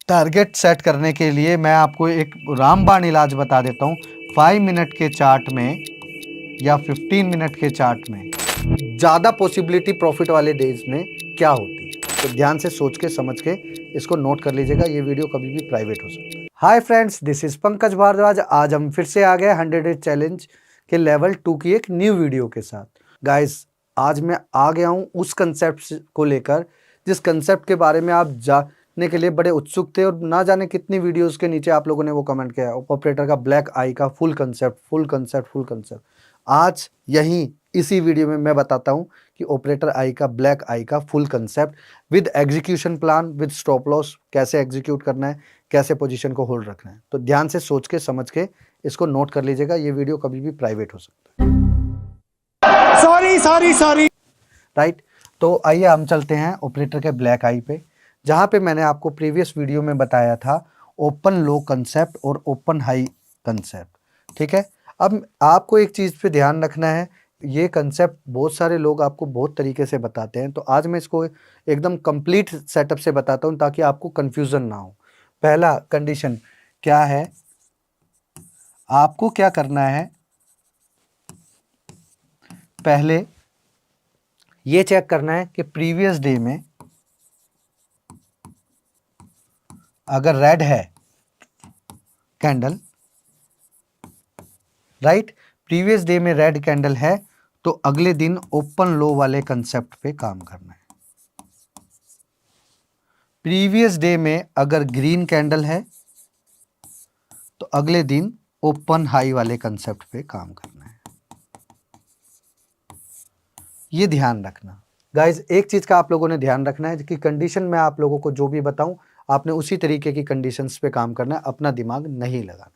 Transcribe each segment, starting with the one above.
Target set करने के लिए मैं आपको एक रामबाण इलाज बता देता हूँ। 5 मिनट के चार्ट में या 15 मिनट के चार्ट में ज़्यादा पॉसिबिलिटी प्रॉफिट वाले डेज में क्या होती है, तो ध्यान से सोच के समझ के इसको नोट कर लीजिएगा। ये वीडियो कभी भी प्राइवेट हो सकता है। Hi friends, this is Pankaj Bhardwaj. आज हम फिर से आ गए 100 डेज चैलेंज के लेवल 2 की एक न्यू वीडियो के साथ। गाइस, आज मैं आ गया हूँ उस कंसेप्ट को लेकर जिस कंसेप्ट के बारे में आप जानने के लिए बड़े उत्सुक थे और ना जाने कितनी वीडियोस के नीचे आप लोगों ने वो कमेंट किया, ऑपरेटर का ब्लैक आई का फुल कंसेप्ट। आज यहीं इसी वीडियो में मैं बताता हूं कि ऑपरेटर आई का ब्लैक आई का full concept with execution plan, with stop loss कैसे एग्जीक्यूट करना है, कैसे पोजीशन को होल्ड रखना है। तो ध्यान से सोच के समझ के इसको नोट कर लीजिएगा। ये वीडियो कभी भी प्राइवेट हो सकता है। Sorry right. तो आइए हम चलते हैं ऑपरेटर के ब्लैक आई पे, जहां पे मैंने आपको प्रीवियस वीडियो में बताया था ओपन लो कंसेप्ट और ओपन हाई कंसेप्ट। ठीक है, अब आपको एक चीज़ पे ध्यान रखना है। ये कंसेप्ट बहुत सारे लोग आपको बहुत तरीके से बताते हैं, तो आज मैं इसको एकदम कंप्लीट सेटअप से बताता हूं ताकि आपको कंफ्यूजन ना हो। पहला कंडीशन क्या है, आपको क्या करना है, पहले ये चेक करना है कि प्रीवियस डे में अगर रेड है कैंडल, राइट, प्रीवियस डे में रेड कैंडल है तो अगले दिन ओपन लो वाले कंसेप्ट पे काम करना है। प्रीवियस डे में अगर ग्रीन कैंडल है तो अगले दिन ओपन हाई वाले कंसेप्ट पे काम करना है। ये ध्यान रखना गाइज। एक चीज का आप लोगों ने ध्यान रखना है कि कंडीशन में आप लोगों को जो भी बताऊं आपने उसी तरीके की कंडीशंस पे काम करना है, अपना दिमाग नहीं लगाना है।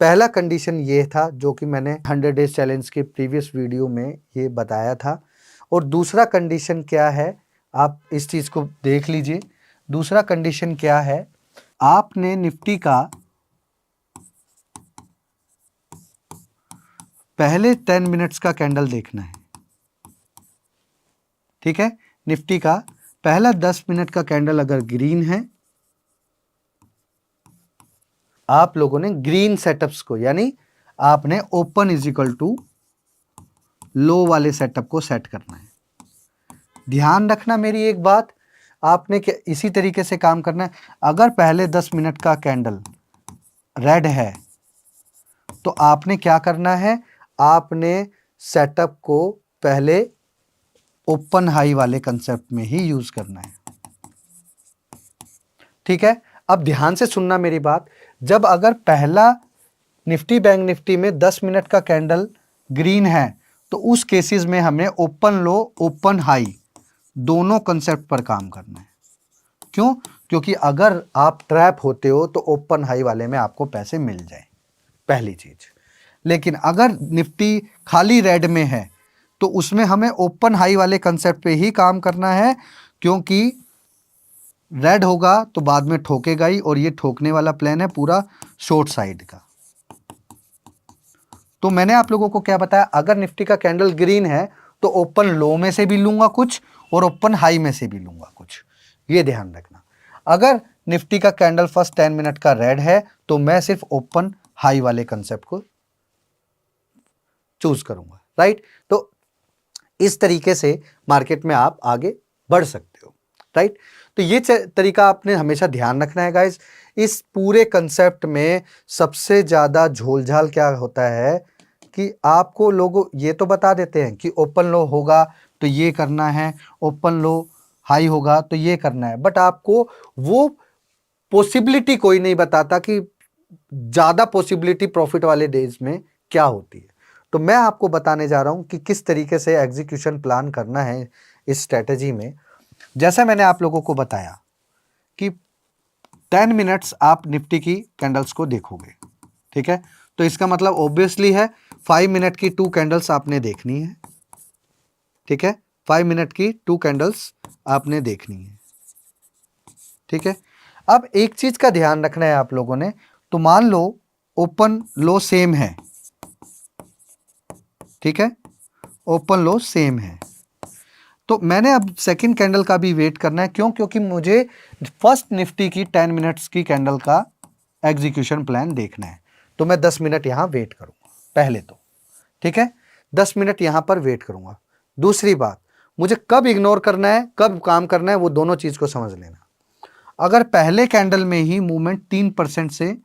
पहला कंडीशन ये था जो कि मैंने 100 डेज चैलेंज के प्रीवियस वीडियो में ये बताया था। और दूसरा कंडीशन क्या है, आप इस चीज़ को देख लीजिए। दूसरा कंडीशन क्या है, आपने निफ्टी का पहले 10 मिनट्स का कैंडल देखना है। ठीक है, निफ्टी का पहला 10 मिनट का कैंडल अगर ग्रीन है, आप लोगों ने ग्रीन सेटअप्स को, यानी आपने open is equal to low वाले सेटअप को सेट करना है। ध्यान रखना मेरी एक बात, आपने इसी तरीके से काम करना है। अगर पहले 10 मिनट का कैंडल रेड है तो आपने क्या करना है, आपने सेटअप को पहले ओपन हाई वाले कंसेप्ट में ही यूज करना है। ठीक है, अब ध्यान से सुनना मेरी बात। जब अगर पहला निफ्टी बैंक निफ्टी में 10 मिनट का कैंडल ग्रीन है तो उस केसेस में हमें ओपन लो ओपन हाई दोनों कंसेप्ट पर काम करना है। क्यों? क्योंकि अगर आप ट्रैप होते हो तो ओपन हाई वाले में आपको पैसे मिल जाए, पहली चीज। लेकिन अगर निफ्टी खाली रेड में है तो उसमें हमें ओपन हाई वाले कंसेप्ट पे ही काम करना है, क्योंकि रेड होगा तो बाद में ठोकेगा ही, और ये ठोकने वाला प्लान है पूरा शॉर्ट साइड का। तो मैंने आप लोगों को क्या बताया, अगर निफ्टी का कैंडल ग्रीन है तो ओपन लो में से भी लूंगा कुछ और ओपन हाई में से भी लूंगा कुछ। ये ध्यान रखना। अगर निफ्टी का कैंडल फर्स्ट 10 मिनट का रेड है तो मैं सिर्फ ओपन हाई वाले कंसेप्ट को चूज करूंगा, राइट। तो इस तरीके से मार्केट में आप आगे बढ़ सकते हो, राइट। तो ये तरीका आपने हमेशा ध्यान रखना है गाइस। इस पूरे कंसेप्ट में सबसे ज्यादा झोलझाल क्या होता है कि आपको लोग ये तो बता देते हैं कि ओपन लो होगा तो ये करना है, ओपन लो हाई होगा तो ये करना है, बट आपको वो पॉसिबिलिटी कोई नहीं बताता कि ज्यादा पॉसिबिलिटी प्रॉफिट वाले डेज में क्या होती है। तो मैं आपको बताने जा रहा हूं कि किस तरीके से एग्जीक्यूशन प्लान करना है इस स्ट्रेटेजी में। जैसा मैंने आप लोगों को बताया कि 10 मिनट्स आप निफ्टी की कैंडल्स को देखोगे, ठीक है, तो इसका मतलब ऑब्वियसली है 5 मिनट की 2 कैंडल्स आपने देखनी है। ठीक है, 5 मिनट की 2 कैंडल्स आपने देखनी है। ठीक है, अब एक चीज का ध्यान रखना है आप लोगों ने। तो मान लो ओपन लो सेम है, ठीक है, ओपन लो सेम है, तो मैंने अब सेकंड कैंडल का भी वेट करना है। क्यों? क्योंकि मुझे फर्स्ट निफ्टी की 10 मिनट्स की कैंडल का एग्जीक्यूशन प्लान देखना है। तो मैं 10 मिनट यहां वेट करूंगा पहले तो, ठीक है, 10 मिनट यहां पर वेट करूंगा। दूसरी बात, मुझे कब इग्नोर करना है, कब काम करना है, वो दोनों चीज को समझ लेना। अगर पहले कैंडल में ही मूवमेंट 3% से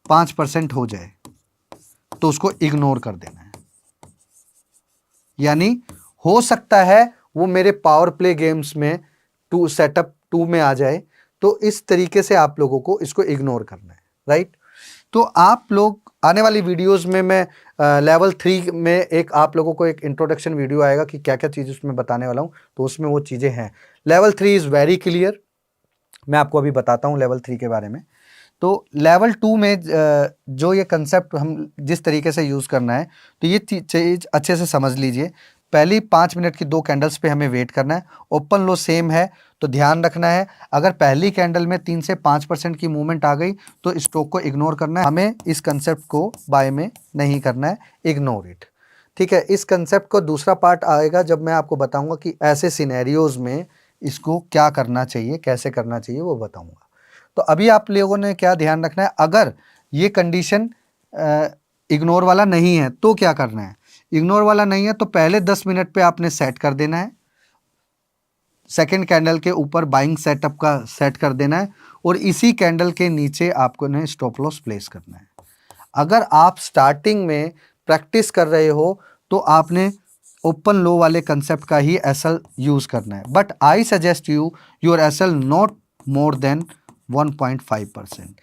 5% हो जाए तो उसको इग्नोर कर देना है। यानी हो सकता है वो मेरे पावर प्ले गेम्स में सेटअप 2 में आ जाए, तो इस तरीके से आप लोगों को इसको इग्नोर करना है, राइट। तो आप लोग आने वाली वीडियोस में मैं लेवल 3 में एक आप लोगों को एक इंट्रोडक्शन वीडियो आएगा कि क्या क्या चीज़ उसमें बताने वाला हूं, तो उसमें वो चीज़ें हैं। लेवल 3 इज़ वेरी क्लियर, मैं आपको अभी बताता हूं लेवल 3 के बारे में। तो लेवल 2 में जो ये कंसेप्ट हम जिस तरीके से यूज़ करना है, तो ये चीज़ अच्छे से समझ लीजिए। पहली 5 मिनट की 2 कैंडल्स पे हमें वेट करना है। ओपन लो सेम है, तो ध्यान रखना है अगर पहली कैंडल में 3 से 5% की मूवमेंट आ गई तो स्टॉक को इग्नोर करना है। हमें इस कंसेप्ट को बाय में नहीं करना है, इग्नोर इट, ठीक है। इस कंसेप्ट को दूसरा पार्ट आएगा जब मैं आपको बताऊंगा कि ऐसे सिनेरियोज में इसको क्या करना चाहिए, कैसे करना चाहिए, वो बताऊंगा। तो अभी आप लोगों ने क्या ध्यान रखना है, अगर ये कंडीशन इग्नोर वाला नहीं है तो क्या करना है। इग्नोर वाला नहीं है तो पहले 10 मिनट पे आपने सेट कर देना है, सेकंड कैंडल के ऊपर बाइंग सेटअप का सेट कर देना है, और इसी कैंडल के नीचे आपको ने स्टॉप लॉस प्लेस करना है। अगर आप स्टार्टिंग में प्रैक्टिस कर रहे हो तो आपने ओपन लो वाले कंसेप्ट का ही एसएल यूज करना है, but I suggest you your SL not more than 1.5%।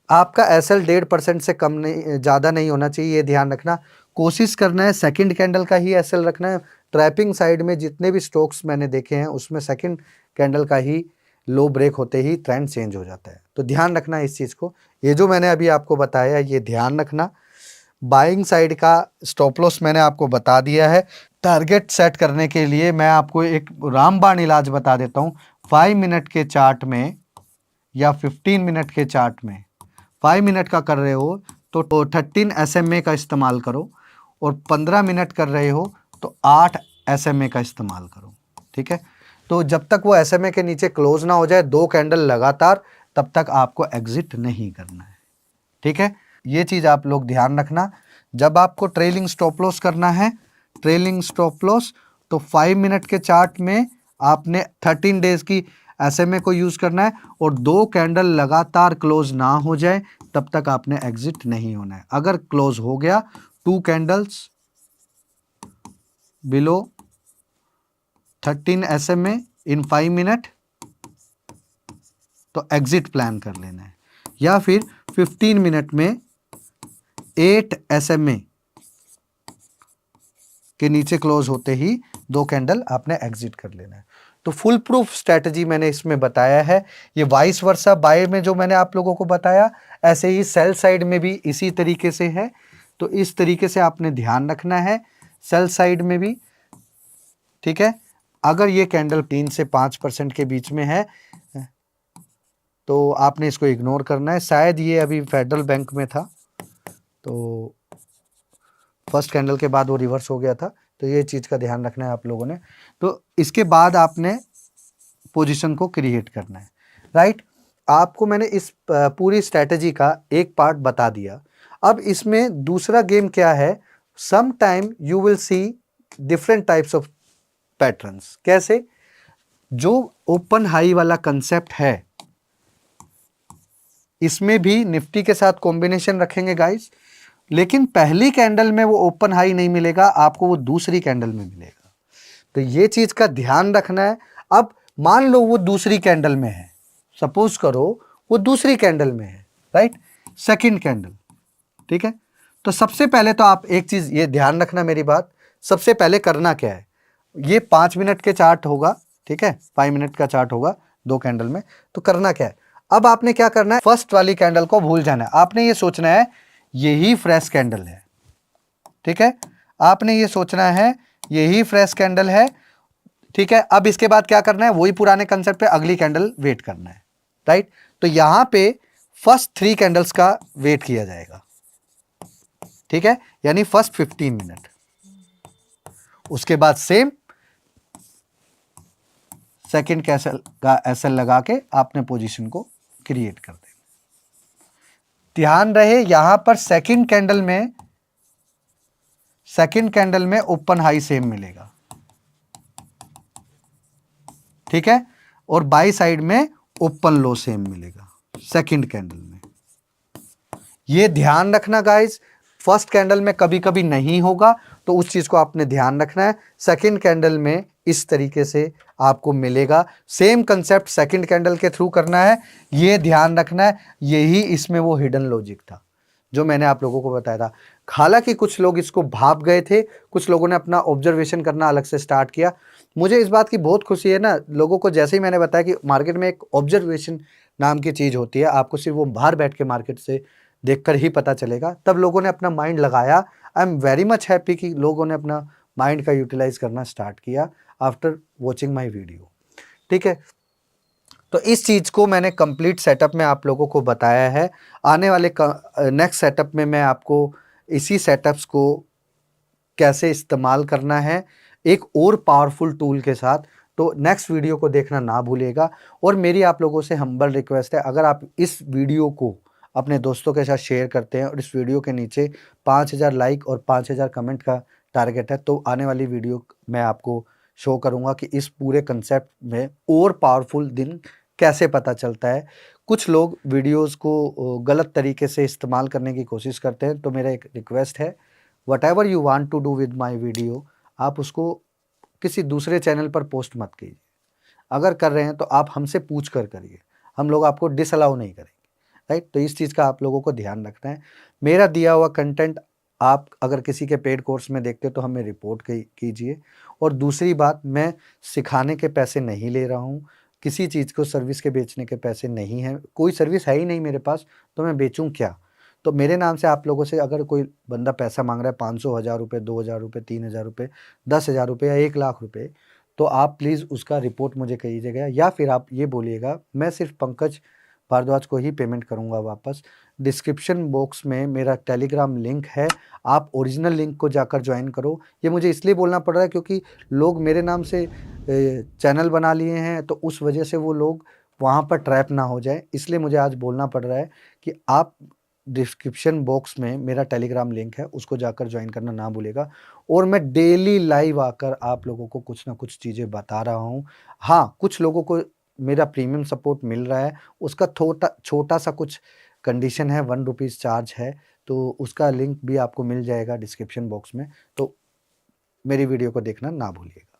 आपका एसएल 1.5% से कम नहीं, ज़्यादा नहीं होना चाहिए, ये ध्यान रखना। कोशिश करना है सेकंड कैंडल का ही एसएल रखना है। ट्रैपिंग साइड में जितने भी स्टॉक्स मैंने देखे हैं उसमें सेकंड कैंडल का ही लो ब्रेक होते ही ट्रेंड चेंज हो जाता है, तो ध्यान रखना इस चीज़ को। ये जो मैंने अभी आपको बताया ये ध्यान रखना। बाइंग साइड का स्टॉप लॉस मैंने आपको बता दिया है। टारगेट सेट करने के लिए मैं आपको एक रामबाण इलाज बता देता हूँ। 5 मिनट के चार्ट में या 15 मिनट के चार्ट में, 5 मिनट का कर रहे हो तो 13 SMA का इस्तेमाल करो, और 15 मिनट कर रहे हो तो 8 SMA का इस्तेमाल करो, ठीक है। तो जब तक वो SMA के नीचे क्लोज ना हो जाए 2 कैंडल लगातार, तब तक आपको एग्जिट नहीं करना है, ठीक है। ये चीज़ आप लोग ध्यान रखना। जब आपको ट्रेलिंग स्टॉप लॉस करना है, ट्रेलिंग स्टॉप लॉस, तो 5 मिनट के चार्ट में आपने 13 डेज की SMA को यूज़ करना है, और 2 कैंडल लगातार क्लोज ना हो जाए तब तक आपने एग्जिट नहीं होना है। अगर क्लोज हो गया 2 कैंडल्स बिलो 13 SMA इन 5 मिनट, तो एग्जिट प्लान कर लेना है। या फिर 15 मिनट में 8 SMA के नीचे क्लोज होते ही 2 कैंडल आपने एग्जिट कर लेना है। तो फुल प्रूफ स्ट्रेटजी मैंने इसमें बताया है। ये वाइस वर्सा बाय में जो मैंने आप लोगों को बताया, ऐसे ही सेल साइड में भी इसी तरीके से है। तो इस तरीके से आपने ध्यान रखना है सेल साइड में भी, ठीक है। अगर ये कैंडल 3 से 5% के बीच में है तो आपने इसको इग्नोर करना है। शायद ये अभी फेडरल बैंक में था, तो फर्स्ट कैंडल के बाद वो रिवर्स हो गया था, तो ये चीज़ का ध्यान रखना है आप लोगों ने। तो इसके बाद आपने पोजीशन को क्रिएट करना है, राइट। आपको मैंने इस पूरी स्ट्रैटेजी का एक पार्ट बता दिया। अब इसमें दूसरा गेम क्या है, some time you will see different types of patterns. कैसे? जो ओपन हाई वाला कंसेप्ट है इसमें भी निफ्टी के साथ कॉम्बिनेशन रखेंगे गाइस, लेकिन पहली कैंडल में वो ओपन हाई नहीं मिलेगा आपको, वो दूसरी कैंडल में मिलेगा। तो ये चीज का ध्यान रखना है। अब मान लो वो दूसरी कैंडल में है, सपोज करो वो दूसरी कैंडल में है, राइट, सेकंड कैंडल, ठीक है। तो सबसे पहले तो आप एक चीज ये ध्यान रखना मेरी बात, सबसे पहले करना क्या है, ये 5 मिनट के चार्ट होगा, ठीक है, 5 मिनट का चार्ट होगा 2 कैंडल में। तो करना क्या है, अब आपने क्या करना है, फर्स्ट वाली कैंडल को भूल जाना है। आपने ये सोचना है यही फ्रेश कैंडल है, ठीक है, आपने ये सोचना है यही फ्रेश कैंडल है, ठीक है। अब इसके बाद क्या करना है, वही पुराने कंसेप्ट पे अगली कैंडल वेट करना है, राइट। तो यहां पे फर्स्ट 3 कैंडल्स का वेट किया जाएगा, ठीक है, यानी फर्स्ट 15 मिनट। उसके बाद सेम सेकंड कैसल का एसएल लगा के आपने पोजीशन को क्रिएट कर देना। ध्यान रहे यहां पर सेकंड कैंडल में ओपन हाई सेम मिलेगा, ठीक है, और बाई साइड में ओपन लो सेम मिलेगा सेकंड कैंडल में। ये ध्यान रखना गाइस, फर्स्ट कैंडल में कभी कभी नहीं होगा तो उस चीज को आपने ध्यान रखना है। सेकंड कैंडल में इस तरीके से आपको मिलेगा। सेम कंसेप्ट सेकंड कैंडल के थ्रू करना है, ये ध्यान रखना है। यही इसमें वो हिडन लॉजिक था जो मैंने आप लोगों को बताया था। हालांकि कुछ लोग इसको भाप गए थे, कुछ लोगों ने अपना ऑब्जर्वेशन करना अलग से स्टार्ट किया। मुझे इस बात की बहुत खुशी है ना, लोगों को जैसे ही मैंने बताया कि मार्केट में एक ऑब्जर्वेशन नाम की चीज़ होती है, आपको सिर्फ वो बाहर बैठ के मार्केट से देखकर ही पता चलेगा, तब लोगों ने अपना माइंड लगाया। I am very much happy कि लोगों ने अपना माइंड का यूटिलाइज करना स्टार्ट किया आफ्टर वॉचिंग माई वीडियो, ठीक है। तो इस चीज़ को मैंने कंप्लीट सेटअप में आप लोगों को बताया है। आने वाले नेक्स्ट सेटअप में मैं आपको इसी सेटअप्स को कैसे इस्तेमाल करना है एक और पावरफुल टूल के साथ, तो नेक्स्ट वीडियो को देखना ना भूलिएगा। और मेरी आप लोगों से हम्बल रिक्वेस्ट है, अगर आप इस वीडियो को अपने दोस्तों के साथ शेयर करते हैं और इस वीडियो के नीचे 5000 लाइक और 5000 कमेंट का टारगेट है, तो आने वाली वीडियो मैं आपको शो करूंगा कि इस पूरे कंसेप्ट में और पावरफुल दिन कैसे पता चलता है। कुछ लोग वीडियोस को गलत तरीके से इस्तेमाल करने की कोशिश करते हैं, तो मेरा एक रिक्वेस्ट है, whatever you want to do with my video, आप उसको किसी दूसरे चैनल पर पोस्ट मत कीजिए। अगर कर रहे हैं तो आप हमसे पूछ कर करिए, हम लोग आपको डिसअलाउ नहीं करेंगे, राइट। तो इस चीज़ का आप लोगों को ध्यान रखना है। मेरा दिया हुआ कंटेंट आप अगर किसी के पेड कोर्स में देखते हो तो हमें रिपोर्ट कीजिए। और दूसरी बात, मैं सिखाने के पैसे नहीं ले रहा हूँ, किसी चीज़ को सर्विस के बेचने के पैसे नहीं हैं, कोई सर्विस है ही नहीं मेरे पास, तो मैं बेचूँ क्या। तो मेरे नाम से आप लोगों से अगर कोई बंदा पैसा मांग रहा है 500, 1000 रुपये, 2000 रुपये, 3000 रुपये, 10,000 रुपये या 1,00,000 रुपये, तो आप प्लीज़ उसका रिपोर्ट मुझे कीजिएगा, या फिर आप ये बोलिएगा मैं सिर्फ पंकज भारद्वाज को ही पेमेंट करूंगा वापस। डिस्क्रिप्शन बॉक्स में मेरा टेलीग्राम लिंक है, आप ओरिजिनल लिंक को जाकर ज्वाइन करो। ये मुझे इसलिए बोलना पड़ रहा है क्योंकि लोग मेरे नाम से चैनल बना लिए हैं, तो उस वजह से वो लोग वहाँ पर ट्रैप ना हो जाए, इसलिए मुझे आज बोलना पड़ रहा है कि आप डिस्क्रिप्शन बॉक्स में मेरा टेलीग्राम लिंक है, उसको जाकर ज्वाइन करना ना भूलेगा। और मैं डेली लाइव आकर आप लोगों को कुछ ना कुछ चीज़ें बता रहा हूँ। हाँ, कुछ लोगों को मेरा प्रीमियम सपोर्ट मिल रहा है, उसका छोटा सा कुछ कंडीशन है, 1 रुपीज़ चार्ज है, तो उसका लिंक भी आपको मिल जाएगा डिस्क्रिप्शन बॉक्स में। तो मेरी वीडियो को देखना ना भूलिएगा।